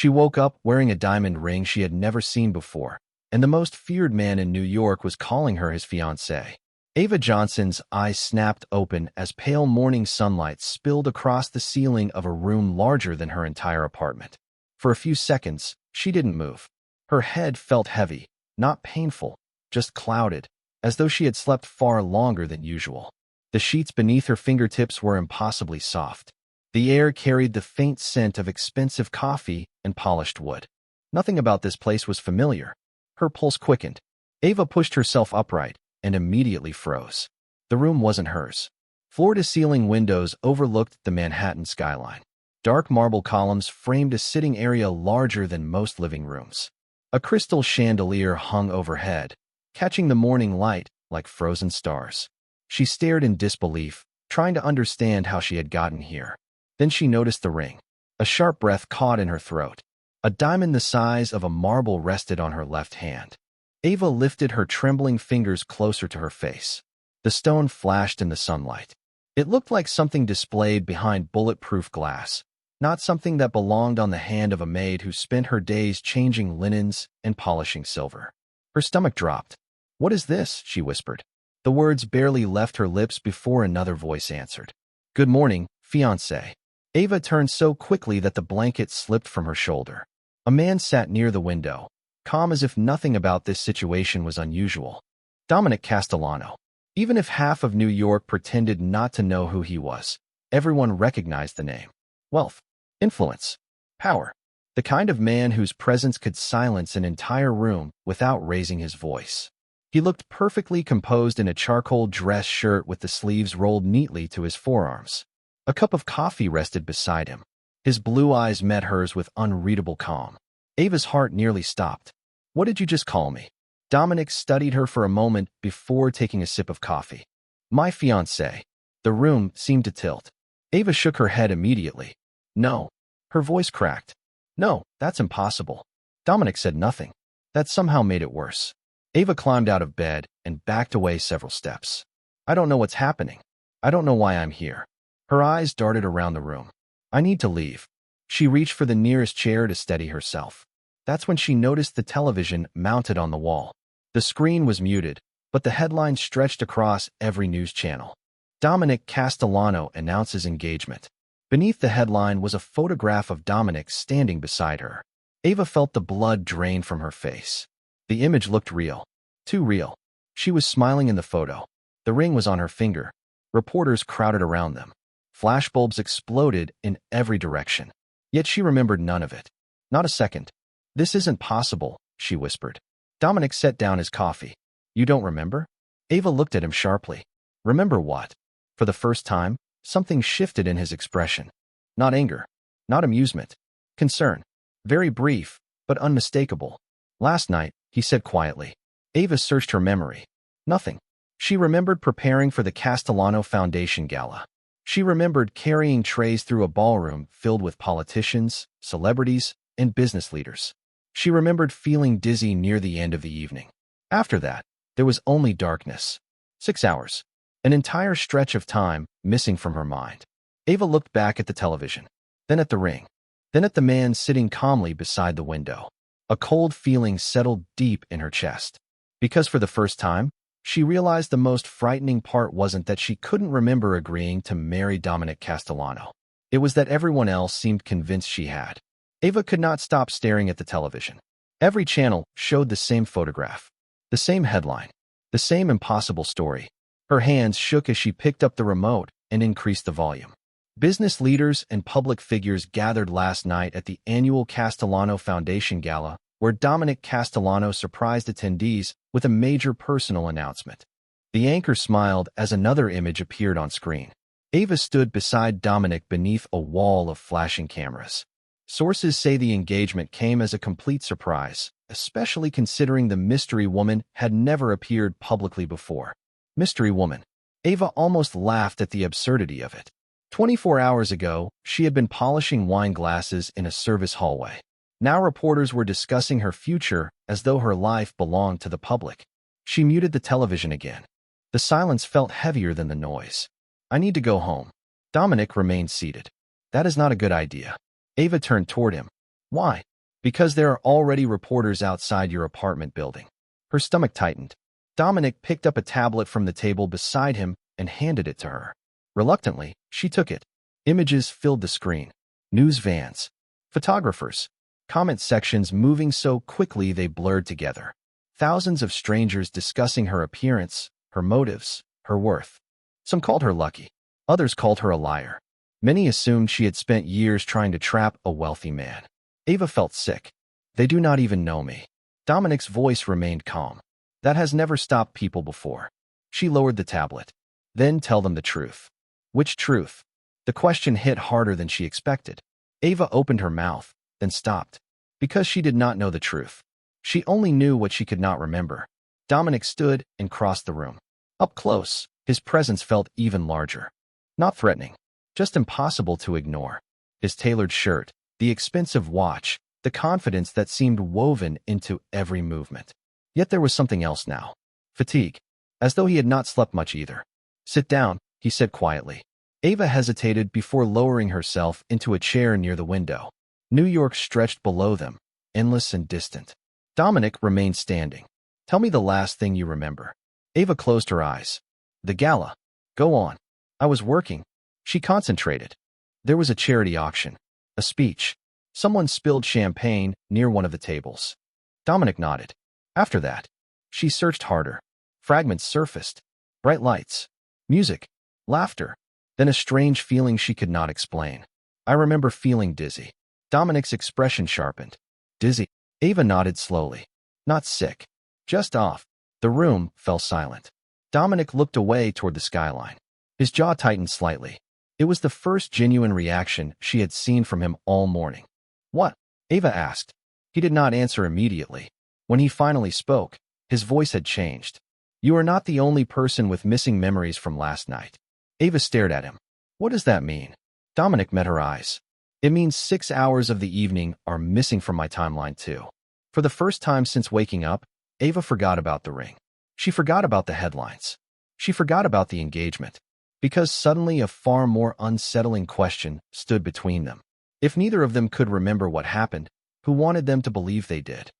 She woke up wearing a diamond ring she had never seen before, and the most feared man in New York was calling her his fiancée. Ava Johnson's eyes snapped open as pale morning sunlight spilled across the ceiling of a room larger than her entire apartment. For a few seconds, she didn't move. Her head felt heavy, not painful, just clouded, as though she had slept far longer than usual. The sheets beneath her fingertips were impossibly soft. The air carried the faint scent of expensive coffee and polished wood. Nothing about this place was familiar. Her pulse quickened. Ava pushed herself upright and immediately froze. The room wasn't hers. Floor-to-ceiling windows overlooked the Manhattan skyline. Dark marble columns framed a sitting area larger than most living rooms. A crystal chandelier hung overhead, catching the morning light like frozen stars. She stared in disbelief, trying to understand how she had gotten here. Then she noticed the ring. A sharp breath caught in her throat. A diamond the size of a marble rested on her left hand. Ava lifted her trembling fingers closer to her face. The stone flashed in the sunlight. It looked like something displayed behind bulletproof glass, not something that belonged on the hand of a maid who spent her days changing linens and polishing silver. Her stomach dropped. "What is this?" she whispered. The words barely left her lips before another voice answered. "Good morning, fiancé." Ava turned so quickly that the blanket slipped from her shoulder. A man sat near the window, calm as if nothing about this situation was unusual. Dominic Castellano. Even if half of New York pretended not to know who he was, everyone recognized the name. Wealth, influence, power. The kind of man whose presence could silence an entire room without raising his voice. He looked perfectly composed in a charcoal dress shirt with the sleeves rolled neatly to his forearms. A cup of coffee rested beside him. His blue eyes met hers with unreadable calm. Ava's heart nearly stopped. "What did you just call me?" Dominic studied her for a moment before taking a sip of coffee. "My fiancé." The room seemed to tilt. Ava shook her head immediately. "No." Her voice cracked. "No, that's impossible." Dominic said nothing. That somehow made it worse. Ava climbed out of bed and backed away several steps. "I don't know what's happening. I don't know why I'm here." Her eyes darted around the room. "I need to leave." She reached for the nearest chair to steady herself. That's when she noticed the television mounted on the wall. The screen was muted, but the headlines stretched across every news channel. Dominic Castellano announces engagement. Beneath the headline was a photograph of Dominic standing beside her. Ava felt the blood drain from her face. The image looked real. Too real. She was smiling in the photo. The ring was on her finger. Reporters crowded around them. Flashbulbs exploded in every direction. Yet she remembered none of it. Not a second. "This isn't possible," she whispered. Dominic set down his coffee. "You don't remember?" Ava looked at him sharply. "Remember what?" For the first time, something shifted in his expression. Not anger. Not amusement. Concern. Very brief, but unmistakable. "Last night," he said quietly. Ava searched her memory. Nothing. She remembered preparing for the Castellano Foundation Gala. She remembered carrying trays through a ballroom filled with politicians, celebrities, and business leaders. She remembered feeling dizzy near the end of the evening. After that, there was only darkness. 6 hours. An entire stretch of time missing from her mind. Ava looked back at the television, then at the ring, then at the man sitting calmly beside the window. A cold feeling settled deep in her chest. Because for the first time, she realized the most frightening part wasn't that she couldn't remember agreeing to marry Dominic Castellano. It was that everyone else seemed convinced she had. Ava could not stop staring at the television. Every channel showed the same photograph, the same headline, the same impossible story. Her hands shook as she picked up the remote and increased the volume. Business leaders and public figures gathered last night at the annual Castellano Foundation Gala, where Dominic Castellano surprised attendees with a major personal announcement. The anchor smiled as another image appeared on screen. Ava stood beside Dominic beneath a wall of flashing cameras. Sources say the engagement came as a complete surprise, especially considering the mystery woman had never appeared publicly before. Mystery woman. Ava almost laughed at the absurdity of it. 24 hours ago, she had been polishing wine glasses in a service hallway. Now reporters were discussing her future as though her life belonged to the public. She muted the television again. The silence felt heavier than the noise. "I need to go home." Dominic remained seated. "That is not a good idea." Ava turned toward him. "Why?" Because there are already reporters outside your apartment building. Her stomach tightened. Dominic picked up a tablet from the table beside him and handed it to her. Reluctantly, she took it. Images filled the screen. News vans. Photographers. Comment sections moving so quickly they blurred together. Thousands of strangers discussing her appearance, her motives, her worth. Some called her lucky. Others called her a liar. Many assumed she had spent years trying to trap a wealthy man. Ava felt sick. They do not even know me. Dominic's voice remained calm. That has never stopped people before. She lowered the tablet. Then tell them the truth. Which truth? The question hit harder than she expected. Ava opened her mouth, then stopped. Because she did not know the truth. She only knew what she could not remember. Dominic stood and crossed the room. Up close, his presence felt even larger. Not threatening, just impossible to ignore. His tailored shirt, the expensive watch, the confidence that seemed woven into every movement. Yet there was something else now. Fatigue, as though he had not slept much either. Sit down, he said quietly. Ava hesitated before lowering herself into a chair near the window. New York stretched below them, endless and distant. Dominic remained standing. Tell me the last thing you remember. Ava closed her eyes. The gala. Go on. I was working. She concentrated. There was a charity auction. A speech. Someone spilled champagne near one of the tables. Dominic nodded. After that, she searched harder. Fragments surfaced. Bright lights. Music. Laughter. Then a strange feeling she could not explain. I remember feeling dizzy. Dominic's expression sharpened. Dizzy. Ava nodded slowly. Not sick. Just off. The room fell silent. Dominic looked away toward the skyline. His jaw tightened slightly. It was the first genuine reaction she had seen from him all morning. What? Ava asked. He did not answer immediately. When he finally spoke, his voice had changed. You are not the only person with missing memories from last night. Ava stared at him. What does that mean? Dominic met her eyes. It means 6 hours of the evening are missing from my timeline too. For the first time since waking up, Ava forgot about the ring. She forgot about the headlines. She forgot about the engagement. Because suddenly a far more unsettling question stood between them. If neither of them could remember what happened, who wanted them to believe they did?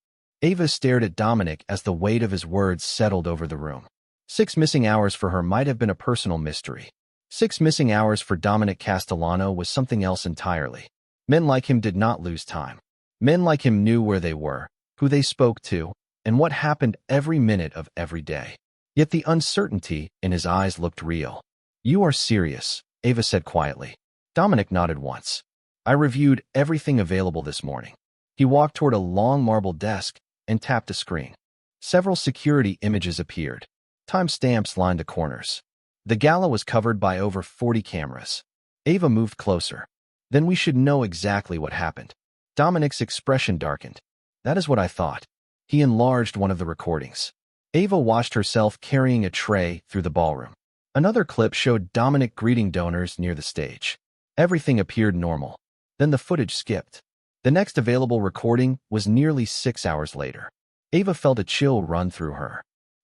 Ava stared at Dominic as the weight of his words settled over the room. 6 missing hours for her might have been a personal mystery. 6 missing hours for Dominic Castellano was something else entirely. Men like him did not lose time. Men like him knew where they were, who they spoke to, and what happened every minute of every day. Yet the uncertainty in his eyes looked real. You are serious, Ava said quietly. Dominic nodded once. I reviewed everything available this morning. He walked toward a long marble desk and tapped a screen. Several security images appeared. Timestamps lined the corners. The gala was covered by over 40 cameras. Ava moved closer. Then we should know exactly what happened. Dominic's expression darkened. That is what I thought. He enlarged one of the recordings. Ava watched herself carrying a tray through the ballroom. Another clip showed Dominic greeting donors near the stage. Everything appeared normal. Then the footage skipped. The next available recording was nearly 6 hours later. Ava felt a chill run through her.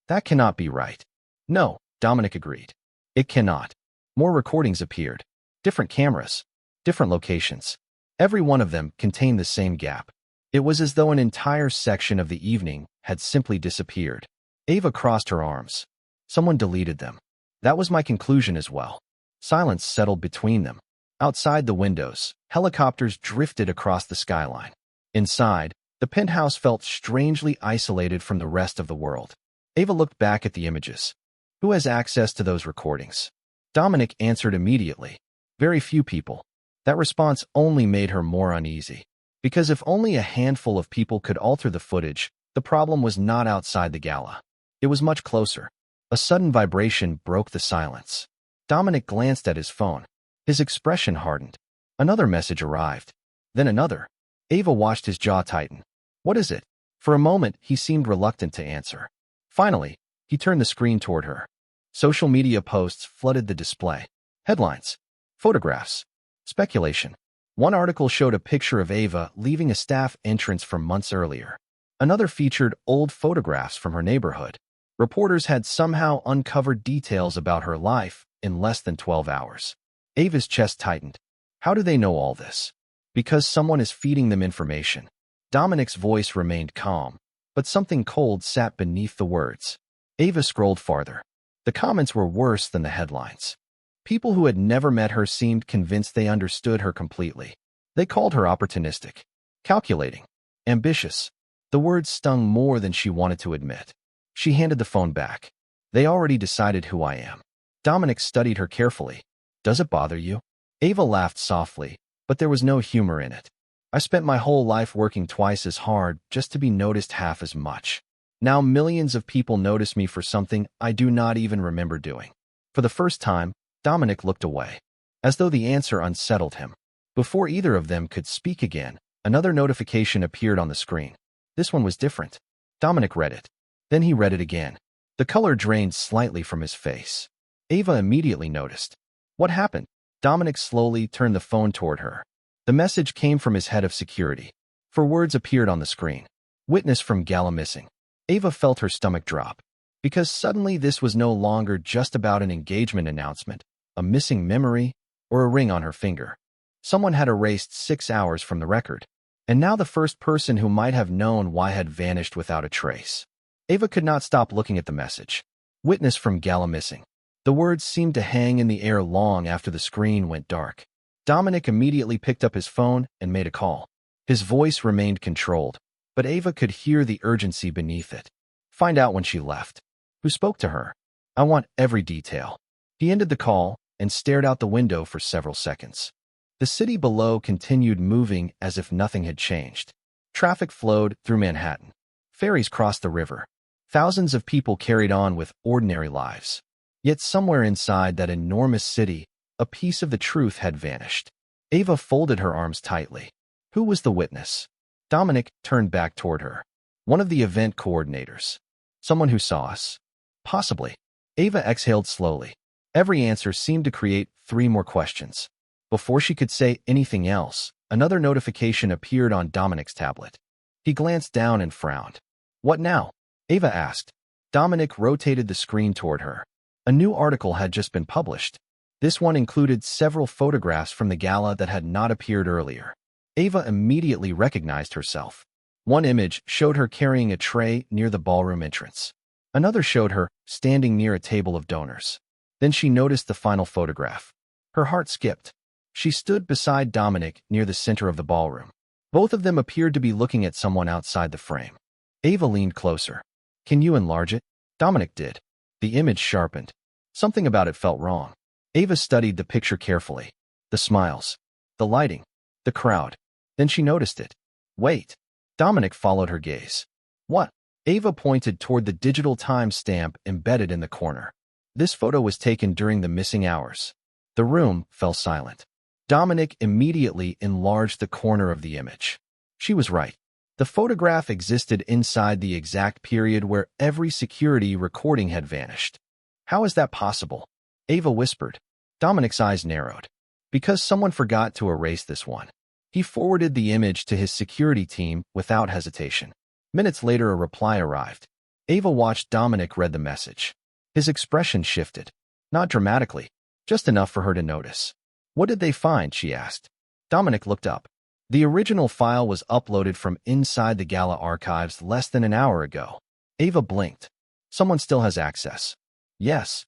That cannot be right. No, Dominic agreed. It cannot. More recordings appeared. Different cameras. Different locations. Every one of them contained the same gap. It was as though an entire section of the evening had simply disappeared. Ava crossed her arms. Someone deleted them. That was my conclusion as well. Silence settled between them. Outside the windows, helicopters drifted across the skyline. Inside, the penthouse felt strangely isolated from the rest of the world. Ava looked back at the images. Who has access to those recordings? Dominic answered immediately. Very few people. That response only made her more uneasy. Because if only a handful of people could alter the footage, the problem was not outside the gala. It was much closer. A sudden vibration broke the silence. Dominic glanced at his phone. His expression hardened. Another message arrived. Then another. Ava watched his jaw tighten. What is it? For a moment, he seemed reluctant to answer. Finally, he turned the screen toward her. Social media posts flooded the display. Headlines. Photographs. Speculation. One article showed a picture of Ava leaving a staff entrance from months earlier. Another featured old photographs from her neighborhood. Reporters had somehow uncovered details about her life in less than 12 hours. Ava's chest tightened. How do they know all this? Because someone is feeding them information. Dominic's voice remained calm, but something cold sat beneath the words. Ava scrolled farther. The comments were worse than the headlines. People who had never met her seemed convinced they understood her completely. They called her opportunistic, calculating, ambitious. The words stung more than she wanted to admit. She handed the phone back. They already decided who I am. Dominic studied her carefully. Does it bother you? Ava laughed softly, but there was no humor in it. I spent my whole life working twice as hard just to be noticed half as much. Now millions of people notice me for something I do not even remember doing. For the first time, Dominic looked away, as though the answer unsettled him. Before either of them could speak again, another notification appeared on the screen. This one was different. Dominic read it. Then he read it again. The color drained slightly from his face. Ava immediately noticed. What happened? Dominic slowly turned the phone toward her. The message came from his head of security. 4 words appeared on the screen. Witness from gala missing. Ava felt her stomach drop. Because suddenly this was no longer just about an engagement announcement, a missing memory, or a ring on her finger. Someone had erased 6 hours from the record. And now the first person who might have known why had vanished without a trace. Ava could not stop looking at the message. Witness from gala missing. The words seemed to hang in the air long after the screen went dark. Dominic immediately picked up his phone and made a call. His voice remained controlled, but Ava could hear the urgency beneath it. Find out when she left. Who spoke to her? I want every detail. He ended the call and stared out the window for several seconds. The city below continued moving as if nothing had changed. Traffic flowed through Manhattan. Ferries crossed the river. Thousands of people carried on with ordinary lives. Yet somewhere inside that enormous city, a piece of the truth had vanished. Ava folded her arms tightly. Who was the witness? Dominic turned back toward her. One of the event coordinators. Someone who saw us. Possibly. Ava exhaled slowly. Every answer seemed to create 3 more questions. Before she could say anything else, another notification appeared on Dominic's tablet. He glanced down and frowned. What now? Ava asked. Dominic rotated the screen toward her. A new article had just been published. This one included several photographs from the gala that had not appeared earlier. Ava immediately recognized herself. One image showed her carrying a tray near the ballroom entrance. Another showed her standing near a table of donors. Then she noticed the final photograph. Her heart skipped. She stood beside Dominic near the center of the ballroom. Both of them appeared to be looking at someone outside the frame. Ava leaned closer. Can you enlarge it? Dominic did. The image sharpened. Something about it felt wrong. Ava studied the picture carefully. The smiles. The lighting. The crowd. Then she noticed it. Wait. Dominic followed her gaze. What? Ava pointed toward the digital time stamp embedded in the corner. This photo was taken during the missing hours. The room fell silent. Dominic immediately enlarged the corner of the image. She was right. The photograph existed inside the exact period where every security recording had vanished. How is that possible? Ava whispered. Dominic's eyes narrowed. Because someone forgot to erase this one. He forwarded the image to his security team without hesitation. Minutes later, a reply arrived. Ava watched Dominic read the message. His expression shifted. Not dramatically, just enough for her to notice. What did they find? She asked. Dominic looked up. The original file was uploaded from inside the gala archives less than an hour ago. Ava blinked. Someone still has access. Yes.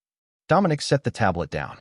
Dominic set the tablet down.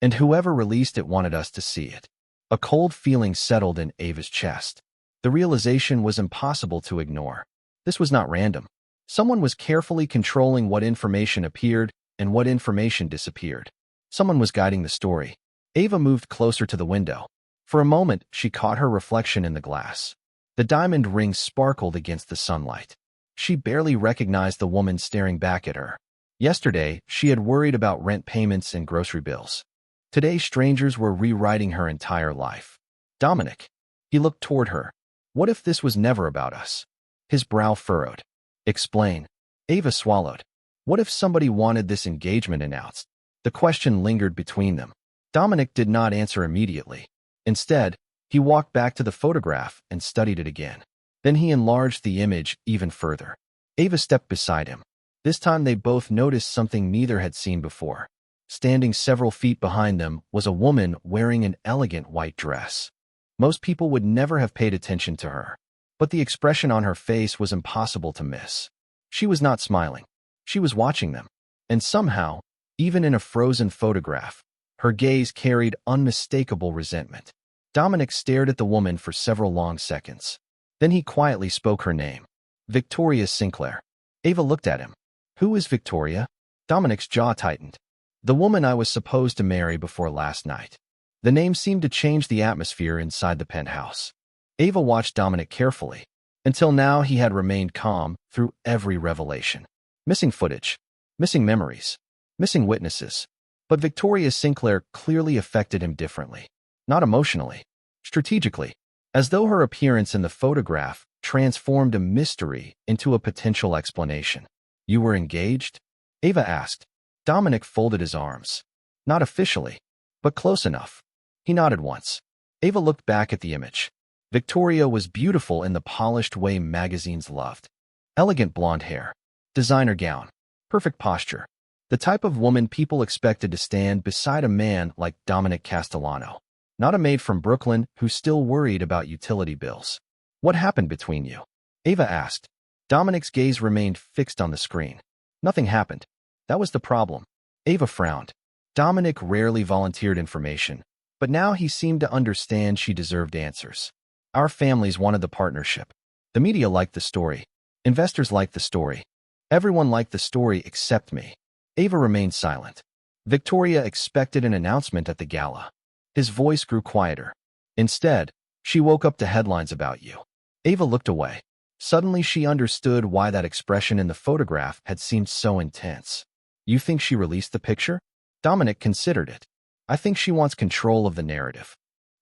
And whoever released it wanted us to see it. A cold feeling settled in Ava's chest. The realization was impossible to ignore. This was not random. Someone was carefully controlling what information appeared and what information disappeared. Someone was guiding the story. Ava moved closer to the window. For a moment, she caught her reflection in the glass. The diamond ring sparkled against the sunlight. She barely recognized the woman staring back at her. Yesterday, she had worried about rent payments and grocery bills. Today, strangers were rewriting her entire life. Dominic. He looked toward her. What if this was never about us? His brow furrowed. Explain. Ava swallowed. What if somebody wanted this engagement announced? The question lingered between them. Dominic did not answer immediately. Instead, he walked back to the photograph and studied it again. Then he enlarged the image even further. Ava stepped beside him. This time they both noticed something neither had seen before. Standing several feet behind them was a woman wearing an elegant white dress. Most people would never have paid attention to her. but the expression on her face was impossible to miss. She was not smiling. She was watching them. And somehow, even in a frozen photograph, her gaze carried unmistakable resentment. Dominic stared at the woman for several long seconds. Then he quietly spoke her name. Victoria Sinclair. Ava looked at him. Who is Victoria? Dominic's jaw tightened. The woman I was supposed to marry before last night. The name seemed to change the atmosphere inside the penthouse. Ava watched Dominic carefully. Until now, he had remained calm through every revelation. Missing footage, missing memories, missing witnesses. But Victoria Sinclair clearly affected him differently. Not emotionally, strategically, as though her appearance in the photograph transformed a mystery into a potential explanation. You were engaged? Ava asked. Dominic folded his arms. Not officially, but close enough. He nodded once. Ava looked back at the image. Victoria was beautiful in the polished way magazines loved. Elegant blonde hair, designer gown, perfect posture. The type of woman people expected to stand beside a man like Dominic Castellano. Not a maid from Brooklyn who's still worried about utility bills. What happened between you? Ava asked. Dominic's gaze remained fixed on the screen. Nothing happened. That was the problem. Ava frowned. Dominic rarely volunteered information, but now he seemed to understand she deserved answers. Our families wanted the partnership. The media liked the story. Investors liked the story. Everyone liked the story except me. Ava remained silent. Victoria expected an announcement at the gala. His voice grew quieter. Instead, she woke up to headlines about you. Ava looked away. Suddenly she understood why that expression in the photograph had seemed so intense. You think she released the picture? Dominic considered it. I think she wants control of the narrative.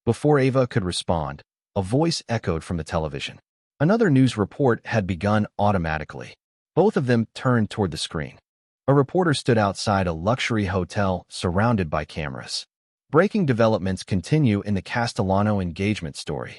Before Ava could respond, a voice echoed from the television. Another news report had begun automatically. Both of them turned toward the screen. A reporter stood outside a luxury hotel surrounded by cameras. Breaking developments continue in the Castellano engagement story.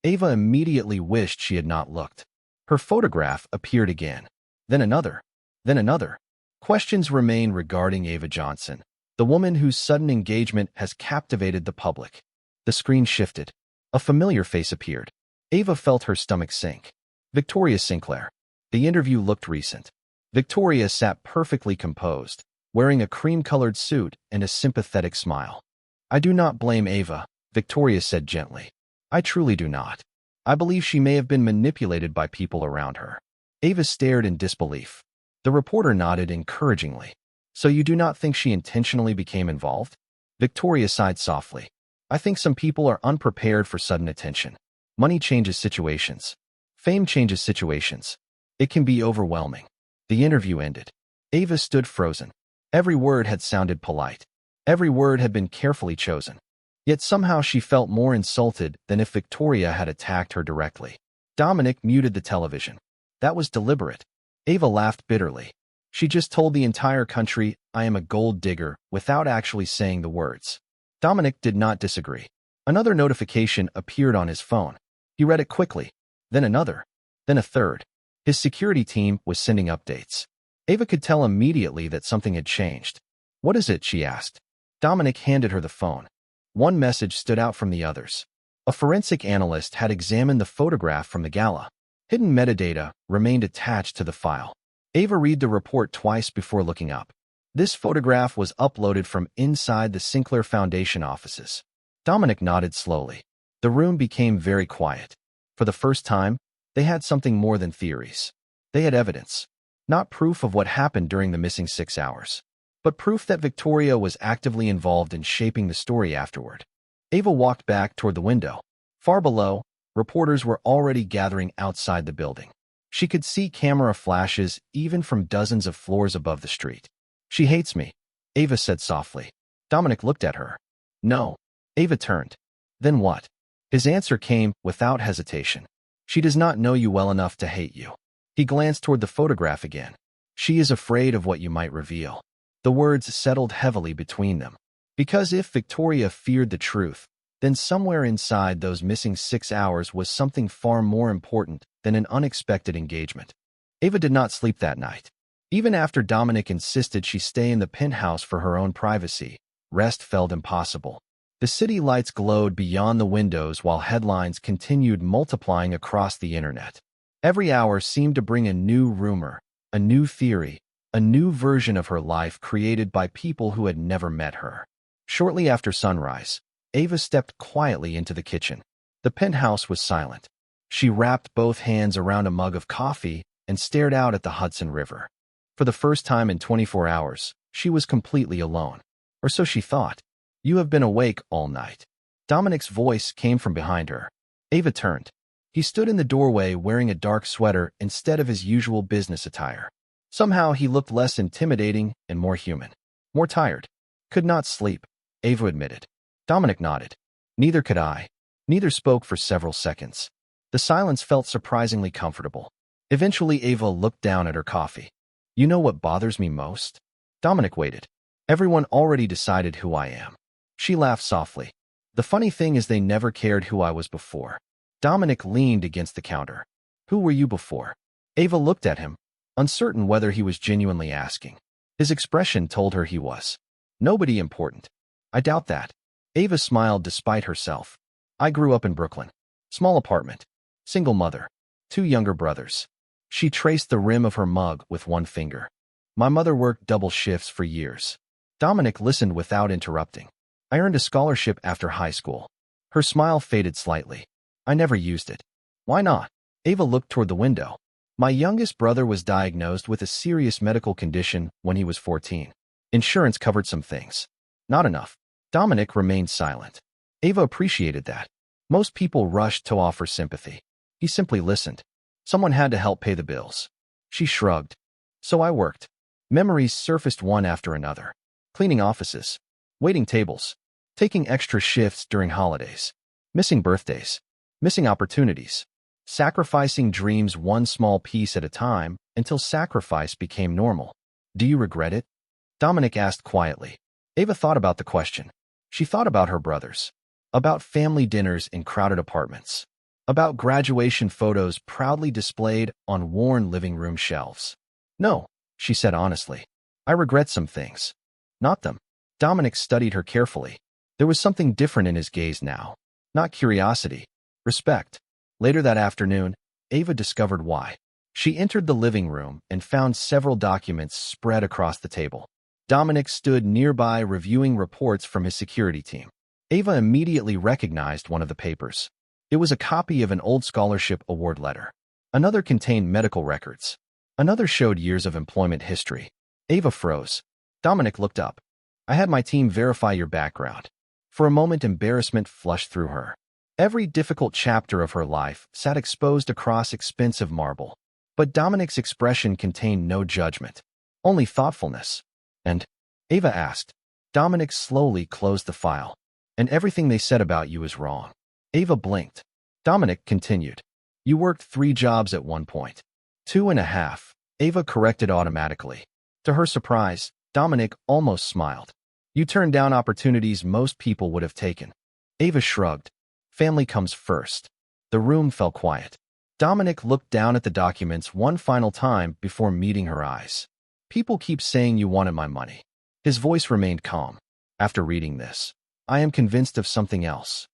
Ava immediately wished she had not looked. Her photograph appeared again. Then another. Then another. Questions remain regarding Ava Johnson, the woman whose sudden engagement has captivated the public. The screen shifted. A familiar face appeared. Ava felt her stomach sink. Victoria Sinclair. The interview looked recent. Victoria sat perfectly composed, wearing a cream-colored suit and a sympathetic smile. I do not blame Ava, Victoria said gently. I truly do not. I believe she may have been manipulated by people around her. Ava stared in disbelief. The reporter nodded encouragingly. So you do not think she intentionally became involved? Victoria sighed softly. I think some people are unprepared for sudden attention. Money changes situations. Fame changes situations. It can be overwhelming. The interview ended. Ava stood frozen. Every word had sounded polite. Every word had been carefully chosen. Yet somehow she felt more insulted than if Victoria had attacked her directly. Dominic muted the television. That was deliberate. Ava laughed bitterly. She just told the entire country, I am a gold digger, without actually saying the words. Dominic did not disagree. Another notification appeared on his phone. He read it quickly. Then another. Then a third. His security team was sending updates. Ava could tell immediately that something had changed. What is it? She asked. Dominic handed her the phone. One message stood out from the others. A forensic analyst had examined the photograph from the gala. Hidden metadata remained attached to the file. Ava read the report twice before looking up. This photograph was uploaded from inside the Sinclair Foundation offices. Dominic nodded slowly. The room became very quiet. For the first time, they had something more than theories. They had evidence. Not proof of what happened during the missing 6 hours, but proof that Victoria was actively involved in shaping the story afterward. Ava walked back toward the window. Far below, reporters were already gathering outside the building. She could see camera flashes even from dozens of floors above the street. She hates me, Ava said softly. Dominic looked at her. No. Ava turned. Then what? His answer came without hesitation. She does not know you well enough to hate you. He glanced toward the photograph again. She is afraid of what you might reveal. The words settled heavily between them. Because if Victoria feared the truth, then somewhere inside those missing 6 hours was something far more important than an unexpected engagement. Ava did not sleep that night. Even after Dominic insisted she stay in the penthouse for her own privacy, rest felt impossible. The city lights glowed beyond the windows while headlines continued multiplying across the internet. Every hour seemed to bring a new rumor, a new theory, a new version of her life created by people who had never met her. Shortly after sunrise, Ava stepped quietly into the kitchen. The penthouse was silent. She wrapped both hands around a mug of coffee and stared out at the Hudson River. For the first time in 24 hours, she was completely alone. Or so she thought. "You have been awake all night." Dominic's voice came from behind her. Ava turned. He stood in the doorway wearing a dark sweater instead of his usual business attire. Somehow he looked less intimidating and more human. "More tired. Could not sleep," Ava admitted. Dominic nodded. "Neither could I." Neither spoke for several seconds. The silence felt surprisingly comfortable. Eventually Ava looked down at her coffee. "You know what bothers me most?" Dominic waited. "Everyone already decided who I am." She laughed softly. "The funny thing is they never cared who I was before." Dominic leaned against the counter. "Who were you before?" Ava looked at him, uncertain whether he was genuinely asking. His expression told her he was. "Nobody important." "I doubt that." Ava smiled despite herself. "I grew up in Brooklyn. Small apartment. Single mother. 2 younger brothers." She traced the rim of her mug with one finger. "My mother worked double shifts for years." Dominic listened without interrupting. "I earned a scholarship after high school." Her smile faded slightly. "I never used it." "Why not?" Ava looked toward the window. "My youngest brother was diagnosed with a serious medical condition when he was 14. Insurance covered some things. Not enough." Dominic remained silent. Ava appreciated that. Most people rushed to offer sympathy. He simply listened. Someone had to help pay the bills. She shrugged. "So I worked." Memories surfaced one after another. Cleaning offices. Waiting tables. Taking extra shifts during holidays. Missing birthdays. Missing opportunities. Sacrificing dreams one small piece at a time until sacrifice became normal. "Do you regret it?" Dominic asked quietly. Ava thought about the question. She thought about her brothers. About family dinners in crowded apartments. About graduation photos proudly displayed on worn living room shelves. "No," she said honestly. "I regret some things. Not them." Dominic studied her carefully. There was something different in his gaze now. Not curiosity. Respect. Later that afternoon, Ava discovered why. She entered the living room and found several documents spread across the table. Dominic stood nearby reviewing reports from his security team. Ava immediately recognized one of the papers. It was a copy of an old scholarship award letter. Another contained medical records. Another showed years of employment history. Ava froze. Dominic looked up. "I had my team verify your background." For a moment, embarrassment flushed through her. Every difficult chapter of her life sat exposed across expensive marble. But Dominic's expression contained no judgment, only thoughtfulness. "And?" Ava asked. Dominic slowly closed the file. "And everything they said about you is wrong." Ava blinked. Dominic continued. "You worked 3 jobs at one point." 2.5. Ava corrected automatically. To her surprise, Dominic almost smiled. "You turned down opportunities most people would have taken." Ava shrugged. "Family comes first." The room fell quiet. Dominic looked down at the documents one final time before meeting her eyes. "People keep saying you wanted my money." His voice remained calm. "After reading this, I am convinced of something else."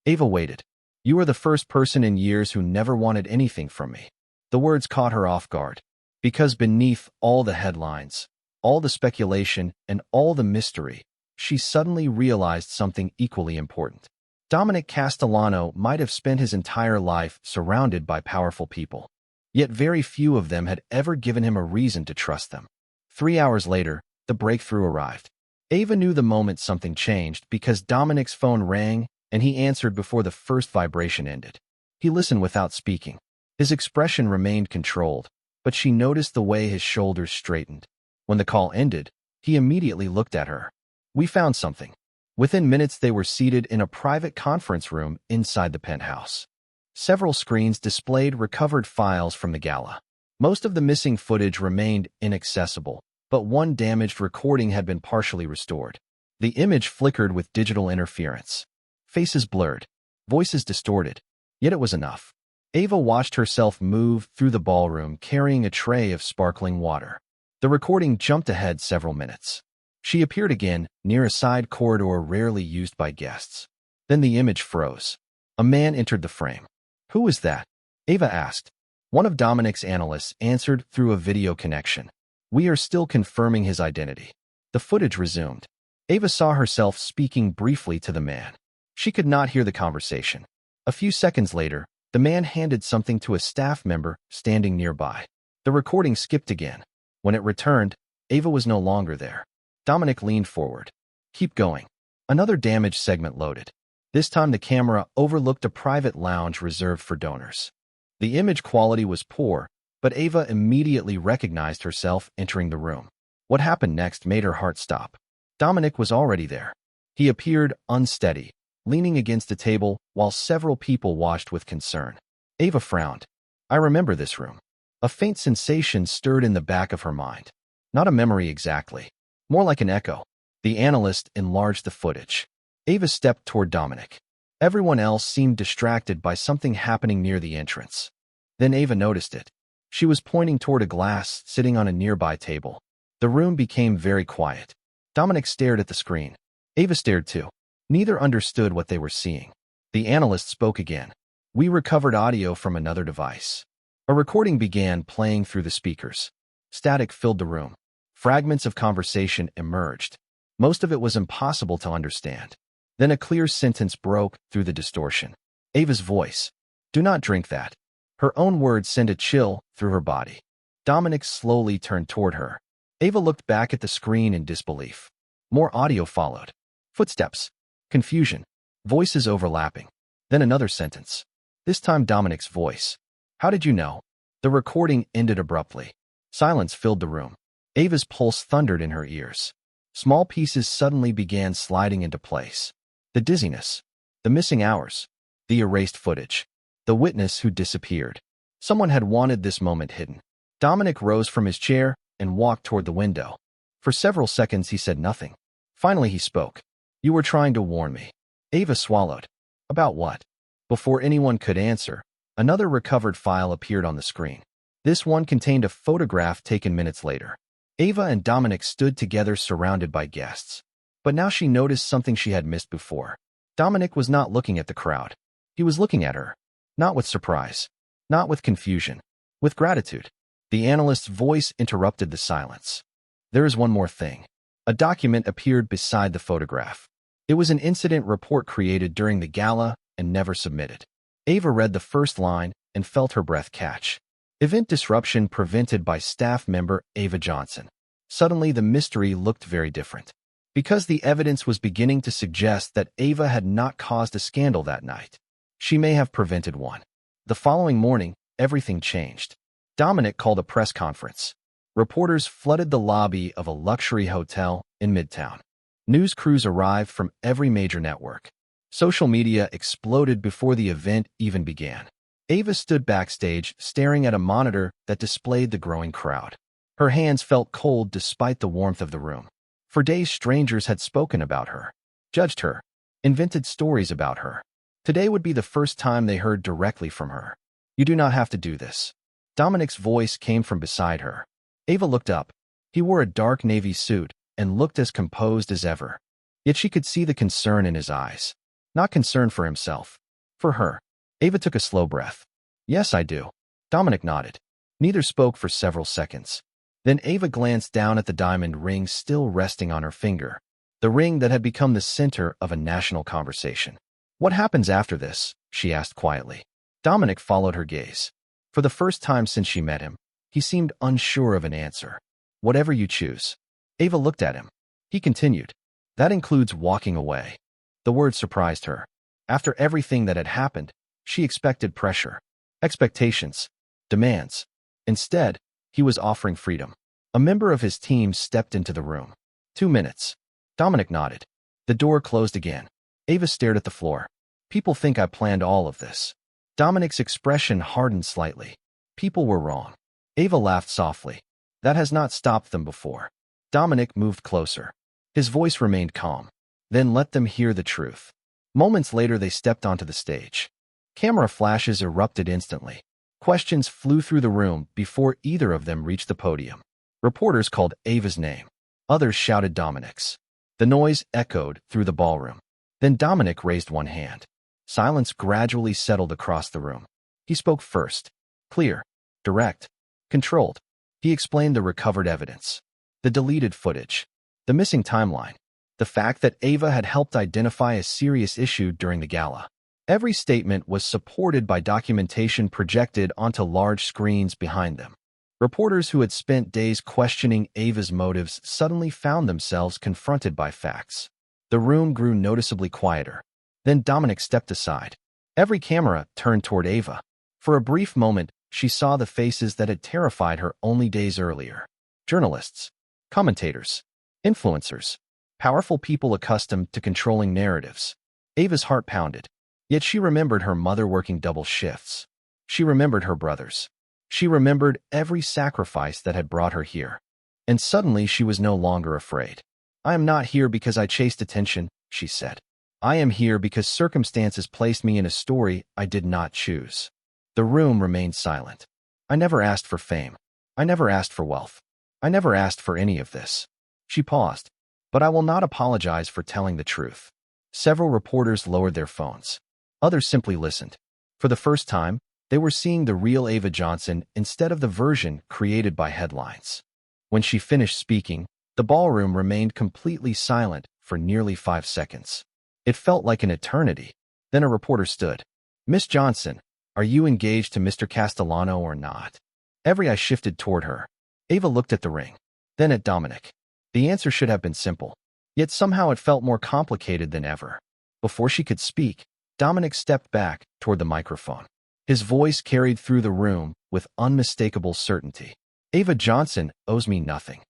Ava waited. "You are the first person in years who never wanted anything from me." The words caught her off guard. Because beneath all the headlines, all the speculation, and all the mystery, she suddenly realized something equally important. Dominic Castellano might have spent his entire life surrounded by powerful people, yet very few of them had ever given him a reason to trust them. 3 hours later, the breakthrough arrived. Ava knew the moment something changed because Dominic's phone rang and he answered before the first vibration ended. He listened without speaking. His expression remained controlled, but she noticed the way his shoulders straightened. When the call ended, he immediately looked at her. "We found something." Within minutes, they were seated in a private conference room inside the penthouse. Several screens displayed recovered files from the gala. Most of the missing footage remained inaccessible, but one damaged recording had been partially restored. The image flickered with digital interference. Faces blurred, voices distorted, yet it was enough. Ava watched herself move through the ballroom carrying a tray of sparkling water. The recording jumped ahead several minutes. She appeared again, near a side corridor rarely used by guests. Then the image froze. A man entered the frame. "Who was that?" Ava asked. One of Dominic's analysts answered through a video connection. "We are still confirming his identity." The footage resumed. Ava saw herself speaking briefly to the man. She could not hear the conversation. A few seconds later, the man handed something to a staff member standing nearby. The recording skipped again. When it returned, Ava was no longer there. Dominic leaned forward. "Keep going." Another damaged segment loaded. This time the camera overlooked a private lounge reserved for donors. The image quality was poor, but Ava immediately recognized herself entering the room. What happened next made her heart stop. Dominic was already there. He appeared unsteady, leaning against a table while several people watched with concern. Ava frowned. "I remember this room." A faint sensation stirred in the back of her mind. Not a memory exactly, more like an echo. The analyst enlarged the footage. Ava stepped toward Dominic. Everyone else seemed distracted by something happening near the entrance. Then Ava noticed it. She was pointing toward a glass sitting on a nearby table. The room became very quiet. Dominic stared at the screen. Ava stared too. Neither understood what they were seeing. The analyst spoke again. "We recovered audio from another device." A recording began playing through the speakers. Static filled the room. Fragments of conversation emerged. Most of it was impossible to understand. Then a clear sentence broke through the distortion. Ava's voice. "Do not drink that." Her own words sent a chill through her body. Dominic slowly turned toward her. Ava looked back at the screen in disbelief. More audio followed. Footsteps. Confusion. Voices overlapping. Then another sentence. This time Dominic's voice. "How did you know?" The recording ended abruptly. Silence filled the room. Ava's pulse thundered in her ears. Small pieces suddenly began sliding into place. The dizziness. The missing hours. The erased footage. The witness who disappeared. Someone had wanted this moment hidden. Dominic rose from his chair and walked toward the window. For several seconds he said nothing. Finally he spoke. "You were trying to warn me." Ava swallowed. "About what?" Before anyone could answer, another recovered file appeared on the screen. This one contained a photograph taken minutes later. Ava and Dominic stood together surrounded by guests. But now she noticed something she had missed before. Dominic was not looking at the crowd. He was looking at her. Not with surprise. Not with confusion. With gratitude. The analyst's voice interrupted the silence. "There is one more thing." A document appeared beside the photograph. It was an incident report created during the gala and never submitted. Ava read the first line and felt her breath catch. Event disruption prevented by staff member Ava Johnson. Suddenly the mystery looked very different. Because the evidence was beginning to suggest that Ava had not caused a scandal that night. She may have prevented one. The following morning, everything changed. Dominic called a press conference. Reporters flooded the lobby of a luxury hotel in Midtown. News crews arrived from every major network. Social media exploded before the event even began. Ava stood backstage, staring at a monitor that displayed the growing crowd. Her hands felt cold despite the warmth of the room. For days, strangers had spoken about her, judged her, invented stories about her. Today would be the first time they heard directly from her. "You do not have to do this." Dominic's voice came from beside her. Ava looked up. He wore a dark navy suit and looked as composed as ever. Yet she could see the concern in his eyes. Not concern for himself. For her. Ava took a slow breath. "Yes, I do." Dominic nodded. Neither spoke for several seconds. Then Ava glanced down at the diamond ring still resting on her finger, the ring that had become the center of a national conversation. "What happens after this?" she asked quietly. Dominic followed her gaze. For the first time since she met him, he seemed unsure of an answer. "Whatever you choose." Ava looked at him. He continued. "That includes walking away." The word surprised her. After everything that had happened, she expected pressure, expectations, demands. Instead, he was offering freedom. A member of his team stepped into the room. 2 minutes. Dominic nodded. The door closed again. Ava stared at the floor. "People think I planned all of this." Dominic's expression hardened slightly. "People were wrong." Ava laughed softly. "That has not stopped them before." Dominic moved closer. His voice remained calm. "Then let them hear the truth." Moments later they stepped onto the stage. Camera flashes erupted instantly. Questions flew through the room before either of them reached the podium. Reporters called Ava's name. Others shouted Dominic's. The noise echoed through the ballroom. Then Dominic raised one hand. Silence gradually settled across the room. He spoke first. Clear, direct, controlled. He explained the recovered evidence, the deleted footage, the missing timeline, the fact that Ava had helped identify a serious issue during the gala. Every statement was supported by documentation projected onto large screens behind them. Reporters who had spent days questioning Ava's motives suddenly found themselves confronted by facts. The room grew noticeably quieter. Then Dominic stepped aside. Every camera turned toward Ava. For a brief moment, she saw the faces that had terrified her only days earlier. Journalists, commentators, influencers, powerful people accustomed to controlling narratives. Ava's heart pounded. Yet she remembered her mother working double shifts. She remembered her brothers. She remembered every sacrifice that had brought her here. And suddenly she was no longer afraid. I am not here because I chased attention, she said. I am here because circumstances placed me in a story I did not choose. The room remained silent. I never asked for fame. I never asked for wealth. I never asked for any of this. She paused. But I will not apologize for telling the truth. Several reporters lowered their phones. Others simply listened. For the first time, they were seeing the real Ava Johnson instead of the version created by headlines. When she finished speaking, the ballroom remained completely silent for nearly 5 seconds. It felt like an eternity. Then a reporter stood. Miss Johnson, are you engaged to Mr. Castellano or not? Every eye shifted toward her. Ava looked at the ring, then at Dominic. The answer should have been simple, yet somehow it felt more complicated than ever. Before she could speak, Dominic stepped back toward the microphone. His voice carried through the room with unmistakable certainty. Ava Johnson owes me nothing.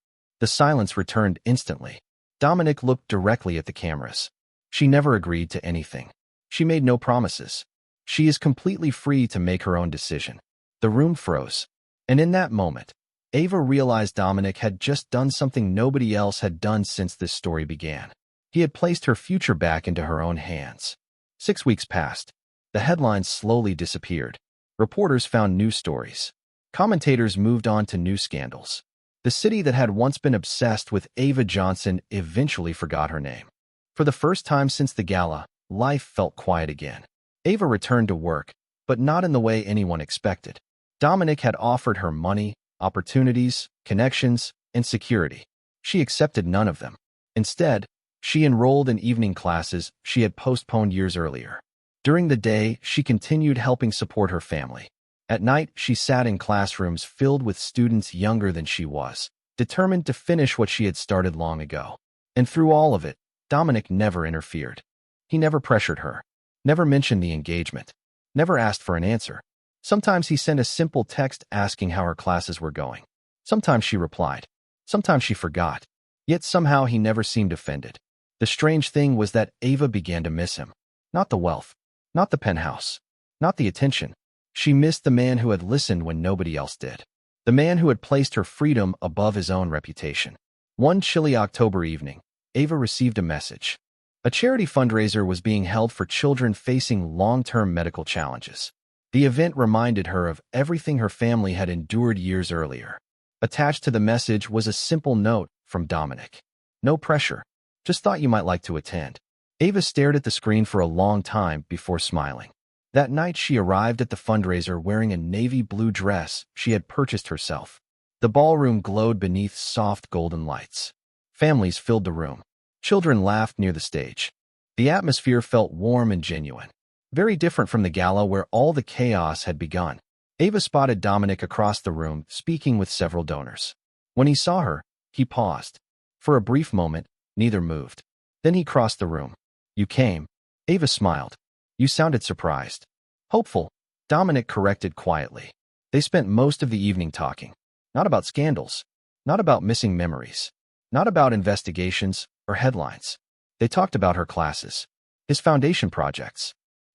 The silence returned instantly. Dominic looked directly at the cameras. She never agreed to anything. She made no promises. She is completely free to make her own decision. The room froze. And in that moment, Ava realized Dominic had just done something nobody else had done since this story began. He had placed her future back into her own hands. 6 weeks passed. The headlines slowly disappeared. Reporters found new stories. Commentators moved on to new scandals. The city that had once been obsessed with Ava Johnson eventually forgot her name. For the first time since the gala, life felt quiet again. Ava returned to work, but not in the way anyone expected. Dominic had offered her money, opportunities, connections, and security. She accepted none of them. Instead, she enrolled in evening classes she had postponed years earlier. During the day, she continued helping support her family. At night, she sat in classrooms filled with students younger than she was, determined to finish what she had started long ago. And through all of it, Dominic never interfered. He never pressured her, never mentioned the engagement, never asked for an answer. Sometimes he sent a simple text asking how her classes were going. Sometimes she replied. Sometimes she forgot. Yet somehow he never seemed offended. The strange thing was that Ava began to miss him. Not the wealth, not the penthouse, not the attention. She missed the man who had listened when nobody else did. The man who had placed her freedom above his own reputation. One chilly October evening, Ava received a message. A charity fundraiser was being held for children facing long-term medical challenges. The event reminded her of everything her family had endured years earlier. Attached to the message was a simple note from Dominic. No pressure. Just thought you might like to attend. Ava stared at the screen for a long time before smiling. That night she arrived at the fundraiser wearing a navy blue dress she had purchased herself. The ballroom glowed beneath soft golden lights. Families filled the room. Children laughed near the stage. The atmosphere felt warm and genuine. Very different from the gala where all the chaos had begun. Ava spotted Dominic across the room, speaking with several donors. When he saw her, he paused. For a brief moment, neither moved. Then he crossed the room. You came. Ava smiled. You sounded surprised. Hopeful, Dominic corrected quietly. They spent most of the evening talking. Not about scandals. Not about missing memories. Not about investigations or headlines. They talked about her classes, his foundation projects,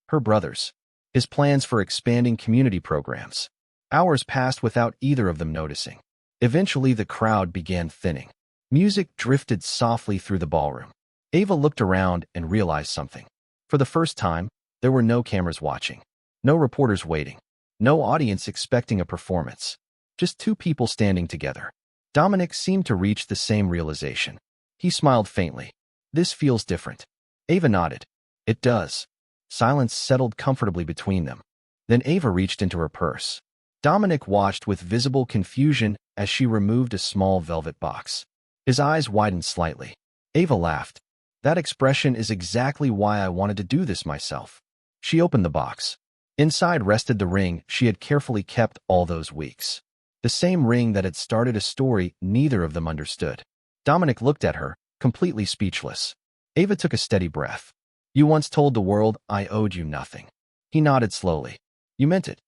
her brothers, his plans for expanding community programs. Hours passed without either of them noticing. Eventually, the crowd began thinning. Music drifted softly through the ballroom. Ava looked around and realized something. For the first time, there were no cameras watching, no reporters waiting, no audience expecting a performance. Just two people standing together. Dominic seemed to reach the same realization. He smiled faintly. This feels different. Ava nodded. It does. Silence settled comfortably between them. Then Ava reached into her purse. Dominic watched with visible confusion as she removed a small velvet box. His eyes widened slightly. Ava laughed. That expression is exactly why I wanted to do this myself. She opened the box. Inside rested the ring she had carefully kept all those weeks. The same ring that had started a story neither of them understood. Dominic looked at her, completely speechless. Ava took a steady breath. You once told the world I owed you nothing. He nodded slowly. You meant it.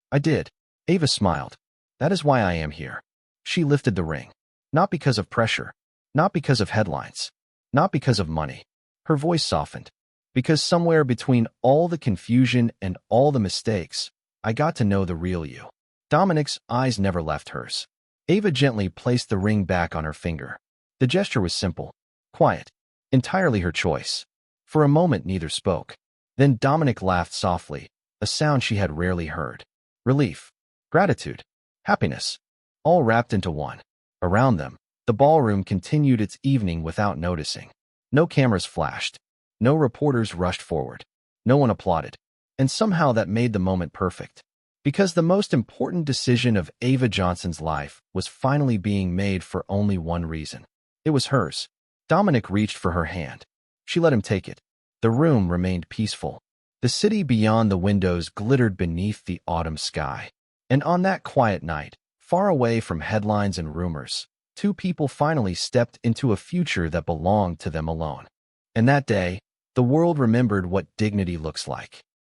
I did. Ava smiled. That is why I am here. She lifted the ring. Not because of pressure. Not because of headlines. Not because of money. Her voice softened. Because somewhere between all the confusion and all the mistakes, I got to know the real you. Dominic's eyes never left hers. Ava gently placed the ring back on her finger. The gesture was simple, quiet, entirely her choice. For a moment neither spoke. Then Dominic laughed softly, a sound she had rarely heard. Relief, gratitude, happiness, all wrapped into one. Around them, the ballroom continued its evening without noticing. No cameras flashed. No reporters rushed forward. No one applauded. And somehow that made the moment perfect. Because the most important decision of Ava Johnson's life was finally being made for only one reason. It was hers. Dominic reached for her hand. She let him take it. The room remained peaceful. The city beyond the windows glittered beneath the autumn sky. And on that quiet night, far away from headlines and rumors, two people finally stepped into a future that belonged to them alone. And that day, the world remembered what dignity looks like.